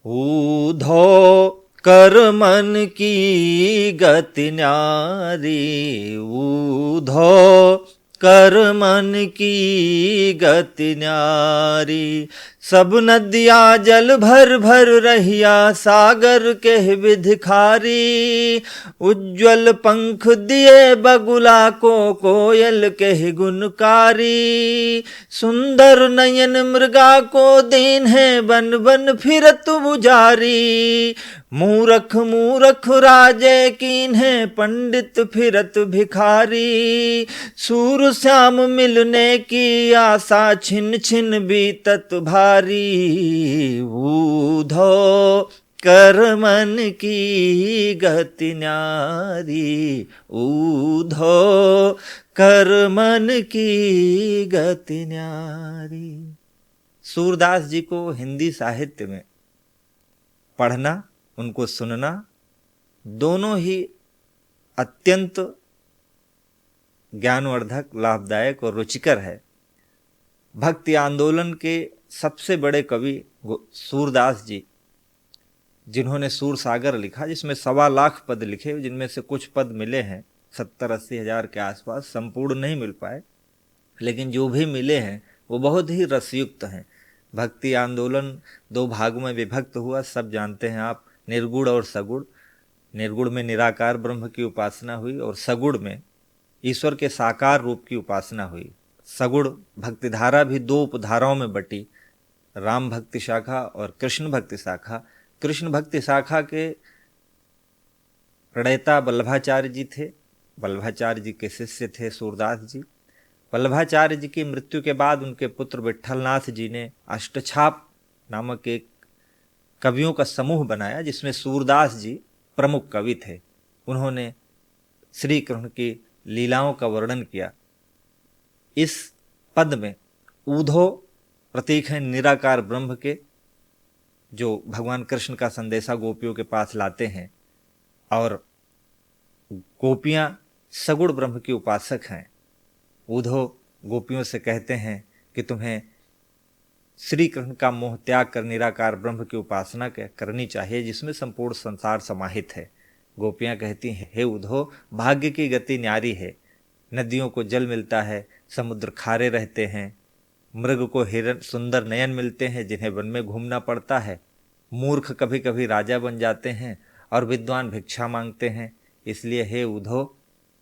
ऊधो कर मन की गति न्यारी, ऊधो कर मन की गति न्यारी। सब नदिया जल भर भर रहिया, सागर के विधिखारी। उज्ज्वल पंख दिए बगुला को, कोयल के गुणकारी। सुंदर नयन मृगा को दीन है, बन बन फिरत बुझारी। मूरख मूरख राजे कीन है, पंडित फिरत भिखारी। सूर श्याम मिलने की आशा, छिन छिन बीतत भारी। ऊधो कर मन की गति न्यारी, ऊधो कर मन की गति न्यारी। सूरदास जी को हिंदी साहित्य में पढ़ना, उनको सुनना दोनों ही अत्यंत ज्ञानवर्धक, लाभदायक और रुचिकर है। भक्ति आंदोलन के सबसे बड़े कवि सूरदास जी, जिन्होंने सूर सागर लिखा, जिसमें 1.25 लाख पद लिखे, जिनमें से कुछ पद मिले हैं 70-80 हजार के आसपास, संपूर्ण नहीं मिल पाए, लेकिन जो भी मिले हैं वो बहुत ही रसयुक्त हैं। भक्ति आंदोलन 2 भागों में विभक्त हुआ, सब जानते हैं आप, निर्गुण और सगुण। निर्गुण में निराकार ब्रह्म की उपासना हुई और सगुण में ईश्वर के साकार रूप की उपासना हुई। सगुण भक्तिधारा भी 2 उपधाराओं में बटी, राम भक्ति शाखा और कृष्ण भक्ति शाखा। कृष्ण भक्ति शाखा के प्रणेता वल्लभाचार्य जी थे, वल्लभाचार्य जी के शिष्य थे सूरदास जी। वल्लभाचार्य जी की मृत्यु के बाद उनके पुत्र विट्ठलनाथ जी ने अष्टछाप नामक एक कवियों का समूह बनाया, जिसमें सूरदास जी प्रमुख कवि थे। उन्होंने श्री कृष्ण की लीलाओं का वर्णन किया। इस पद में ऊधो प्रतीक है निराकार ब्रह्म के, जो भगवान कृष्ण का संदेशा गोपियों के पास लाते हैं, और गोपियां सगुण ब्रह्म की उपासक हैं। ऊधो गोपियों से कहते हैं कि तुम्हें श्री कृष्ण का मोह त्याग कर निराकार ब्रह्म की उपासना करनी चाहिए, जिसमें संपूर्ण संसार समाहित है। गोपियां कहती हैं, हे ऊधो, भाग्य की गति न्यारी है। नदियों को जल मिलता है, समुद्र खारे रहते हैं, मृग को हिरण सुंदर नयन मिलते हैं जिन्हें वन में घूमना पड़ता है। मूर्ख कभी कभी राजा बन जाते हैं और विद्वान भिक्षा मांगते हैं। इसलिए हे ऊधो,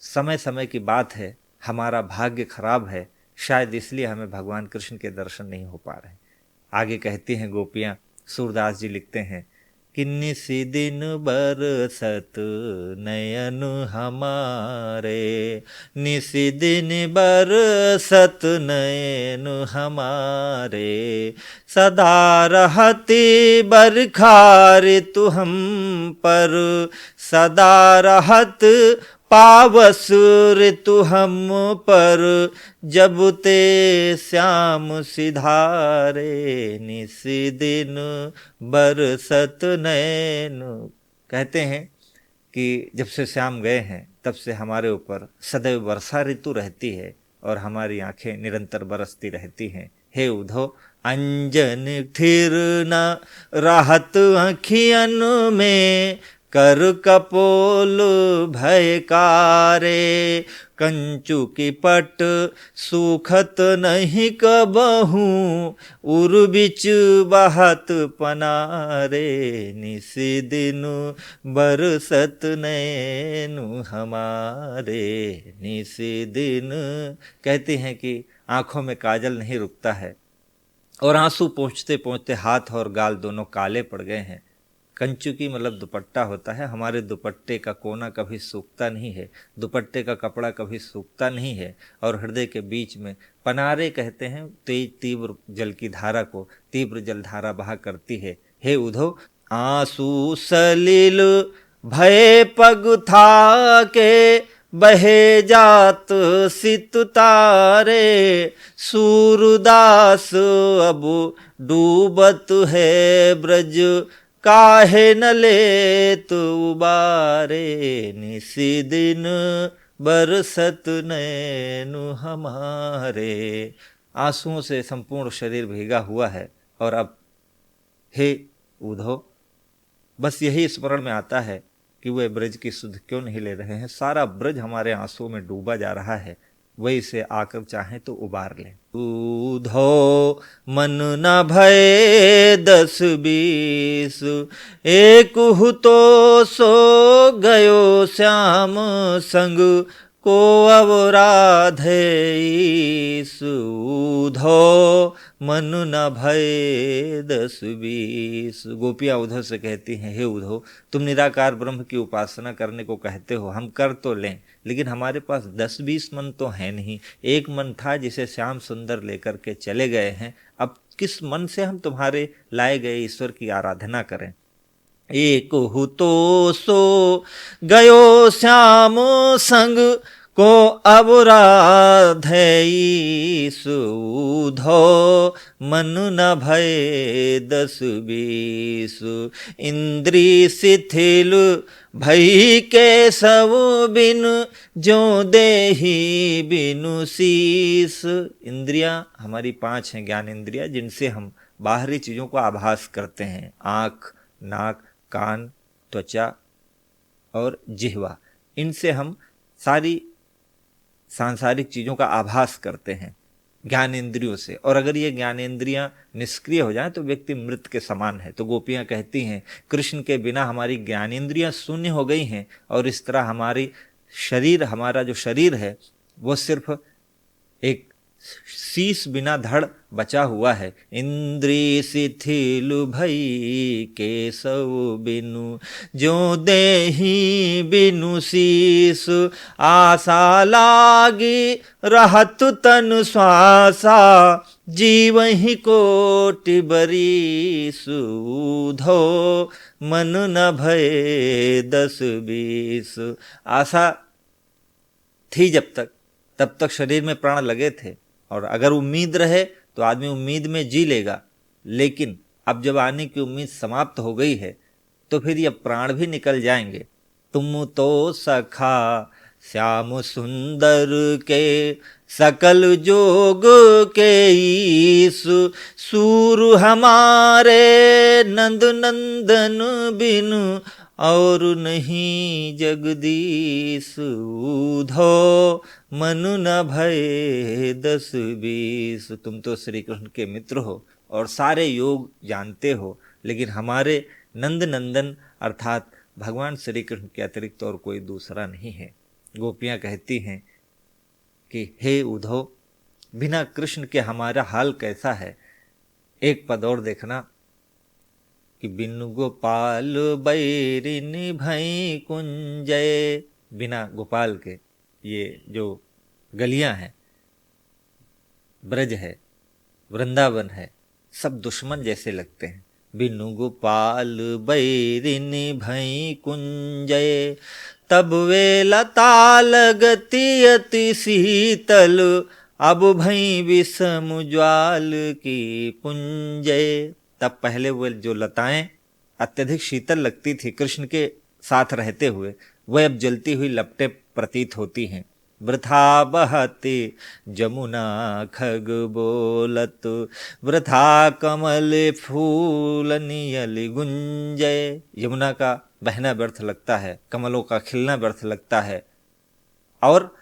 समय समय की बात है, हमारा भाग्य खराब है, शायद इसलिए हमें भगवान कृष्ण के दर्शन नहीं हो पा रहे। आगे कहती हैं गोपियां, सूरदास जी लिखते हैं कि निसी दिन बरसत नयन हमारे, निसी दिन बरसत नयन हमारे, सदा रहती बरखा ऋतु हम पर, सदा रहत पावस ऋतु हम पर, जब ते श्याम सिधारे, निस दिन बरसत नैन। कहते हैं कि जब से श्याम गए हैं तब से हमारे ऊपर सदैव वर्षा ऋतु रहती है और हमारी आंखें निरंतर बरसती रहती हैं। हे ऊधो, अंजन थिर न राहत आँखियन में, कर कपोल भयकारे, कंचु की पट सूखत नहीं कबहू, उर बिच बहत पनारे, निस दिन बरसत नैनु हमारे, निस दिन। कहते हैं कि आंखों में काजल नहीं रुकता है और आंसू पहुँचते पहुँचते हाथ और गाल दोनों काले पड़ गए हैं। कंचू की मतलब दुपट्टा होता है, हमारे दुपट्टे का कोना कभी सूखता नहीं है, दुपट्टे का कपड़ा कभी सूखता नहीं है, और हृदय के बीच में पनारे कहते हैं तेज तीव्र जल की धारा को, तीव्र जल धारा बहा करती है। हे ऊधो, आंसू सलिल भय पग था के, बहे जात सित तारे, सूरदास अब डूबत है ब्रज, काहे न ले तू उबारे, निसी दिन बरसत नैनु हमारे। आंसुओं से संपूर्ण शरीर भीगा हुआ है और अब हे ऊधो, बस यही स्मरण में आता है कि वे ब्रज की सुध क्यों नहीं ले रहे हैं। सारा ब्रज हमारे आंसुओं में डूबा जा रहा है, वही इसे आकर चाहे तो उबार ले। उधो मन न भय 10-20, एक हु तो सो गयो श्याम संग, को अवराधे उधो मन न भय 10-20। गोपियाँ उधो से कहती हैं, हे उधो, तुम निराकार ब्रह्म की उपासना करने को कहते हो, हम कर तो लें, लेकिन हमारे पास 10-20 मन तो है नहीं। एक मन था जिसे श्याम सुंदर लेकर के चले गए हैं, अब किस मन से हम तुम्हारे लाए गए ईश्वर की आराधना करें। एक हु तो सो गयो श्याम संग, को अवराधे उधो मन न भय 10-20। इंद्री शिथिल भई के सब बिन, जो देही बिनु शीस। इंद्रियां हमारी 5 हैं, ज्ञान इंद्रिया, जिनसे हम बाहरी चीजों को आभास करते हैं। आँख, नाक, कान, त्वचा और जिह्वा, इनसे हम सारी सांसारिक चीजों का आभास करते हैं ज्ञान इंद्रियों से। और अगर ये ज्ञानेंद्रियां निष्क्रिय हो जाएं तो व्यक्ति मृत के समान है। तो गोपियां कहती हैं, कृष्ण के बिना हमारी ज्ञानेंद्रियां शून्य हो गई हैं, और इस तरह हमारा जो शरीर है वो सिर्फ एक शीश बिना धड़ बचा हुआ है। इंद्री शिथिल भई केशव बिनु, जो देही बिनु शीस। आशा लागी रहत तन श्वासा, जीवहि कोटि बरीस। उधो मन न भय 10-20। आशा थी तब तक शरीर में प्राण लगे थे, और अगर उम्मीद रहे तो आदमी उम्मीद में जी लेगा, लेकिन अब जब आने की उम्मीद समाप्त हो गई है तो फिर ये प्राण भी निकल जाएंगे। तुम तो सखा श्याम सुंदर के, सकल जोग के ईस। सूर हमारे नंद नंदन बिनु, और नहीं जगदीश। उधो मन न भय 10-20। तुम तो श्री कृष्ण के मित्र हो और सारे योग जानते हो, लेकिन हमारे नंद नंदन अर्थात भगवान श्री कृष्ण के अतिरिक्त और कोई दूसरा नहीं है। गोपियाँ कहती हैं कि हे उधो, बिना कृष्ण के हमारा हाल कैसा है। एक पद और देखना कि बिनु गोपाल बैरिन भई कुंजय। बिना गोपाल के ये जो गलियां हैं, ब्रज है, वृंदावन है, सब दुश्मन जैसे लगते हैं। बिनु गोपाल बैरिन भई कुंजय, तब वे लता लगती अति शीतल। अब भई विषम ज्वाल की पुंजय। तब पहले वो जो लताएं अत्यधिक शीतल लगती थी कृष्ण के साथ रहते हुए, वह अब जलती हुई लपटें प्रतीत होती हैं। वृथा बहते जमुना खग बोलत, वृथा कमल फूल नियल गुंजय। यमुना का बहना व्यर्थ लगता है, कमलों का खिलना व्यर्थ लगता है, और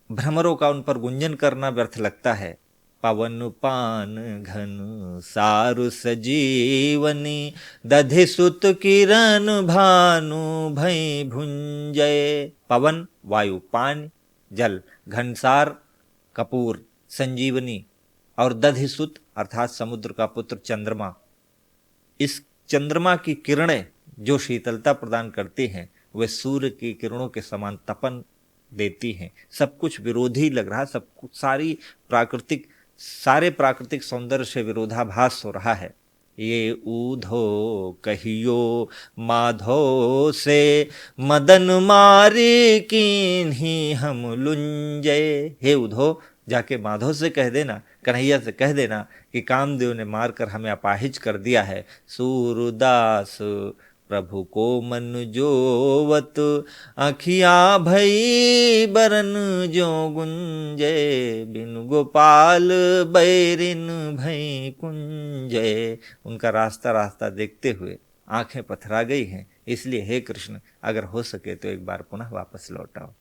भ्रमरों का उन पर गुंजन करना व्यर्थ लगता है। पवन पान घन सारु सजीवनी, दधि सुत किरण भानु भई भुंजय। पवन वायु, पान जल, घनसार कपूर, संजीवनी, और दधिसुत अर्थात समुद्र का पुत्र चंद्रमा। इस चंद्रमा की किरणें जो शीतलता प्रदान करती हैं, वे सूर्य की किरणों के समान तपन देती हैं। सब कुछ विरोधी लग रहा है, सब कुछ सारे प्राकृतिक सौंदर्य से विरोधाभास हो रहा है। ये ऊधो कहियो माधो से, मदन मारी कीन्ही हम लुंजय। हे उधो, जाके माधव से कह देना, कन्हैया से कह देना कि कामदेव ने मारकर हमें अपाहिज कर दिया है। सूरदास प्रभु को मन जोवत, आँखिया भई बरन जो गुंजय। बिनु गोपाल बैरिन भई कुंजय। उनका रास्ता देखते हुए आंखें पथरा गई हैं, इसलिए हे कृष्ण अगर हो सके तो एक बार पुनः वापस लौट आओ।